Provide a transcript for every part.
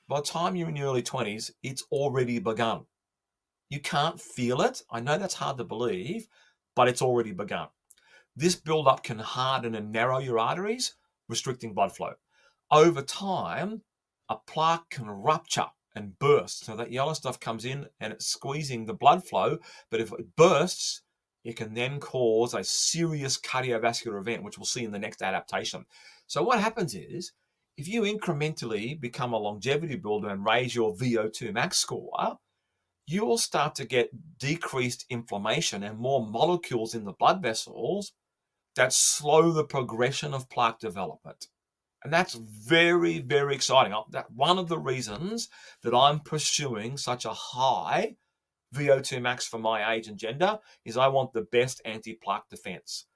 By the time you're in your early 20s, it's already begun. You can't feel it. I know that's hard to believe, but it's already begun. This buildup can harden and narrow your arteries, restricting blood flow. Over time, a plaque can rupture and burst. So that yellow stuff comes in and it's squeezing the blood flow. But if it bursts, it can then cause a serious cardiovascular event, which we'll see in the next adaptation. So what happens is, if you incrementally become a longevity builder and raise your VO2 max score, you will start to get decreased inflammation and more molecules in the blood vessels that slow the progression of plaque development. And that's very, very exciting. One of the reasons that I'm pursuing such a high VO2 max for my age and gender is I want the best anti-plaque defense.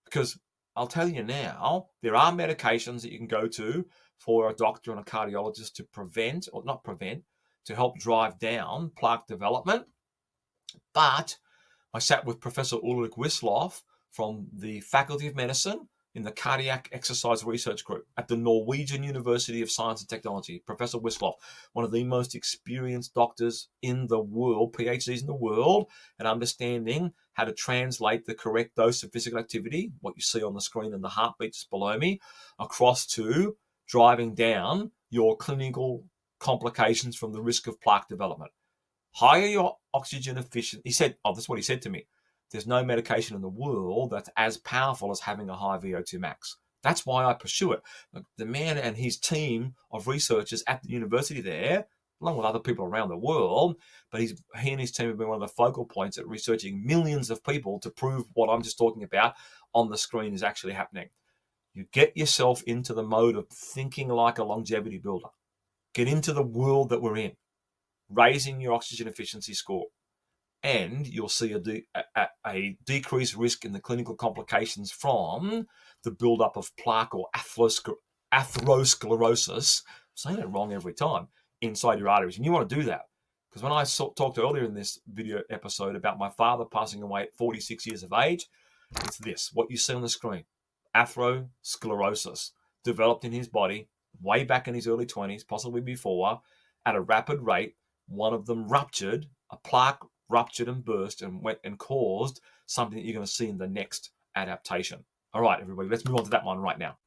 Because I'll tell you now, there are medications that you can go to for a doctor and a cardiologist to prevent, or not prevent, to help drive down plaque development. But I sat with Professor Ulrik Wisloff from the Faculty of Medicine in the Cardiac Exercise Research Group at the Norwegian University of Science and Technology. Professor Wisloff, one of the most experienced doctors in the world, PhDs in the world, at understanding how to translate the correct dose of physical activity, what you see on the screen and the heartbeat just below me, across to driving down your clinical complications from the risk of plaque development. Higher your oxygen efficiency. He said, this is what he said to me. There's no medication in the world that's as powerful as having a high VO2 max. That's why I pursue it. The man and his team of researchers at the university there, along with other people around the world, but he and his team have been one of the focal points at researching millions of people to prove what I'm just talking about on the screen is actually happening. You get yourself into the mode of thinking like a longevity builder. Get into the world that we're in, raising your oxygen efficiency score. And you'll see a decreased risk in the clinical complications from the buildup of plaque or atherosclerosis. I'm saying it wrong every time, inside your arteries. And you want to do that. Because when I talked earlier in this video episode about my father passing away at 46 years of age, it's this, what you see on the screen. Atherosclerosis developed in his body way back in his early 20s, possibly before, at a rapid rate. One of them ruptured, a plaque ruptured and burst and went and caused something that you're going to see in the next adaptation. All right, everybody, let's move on to that one right now.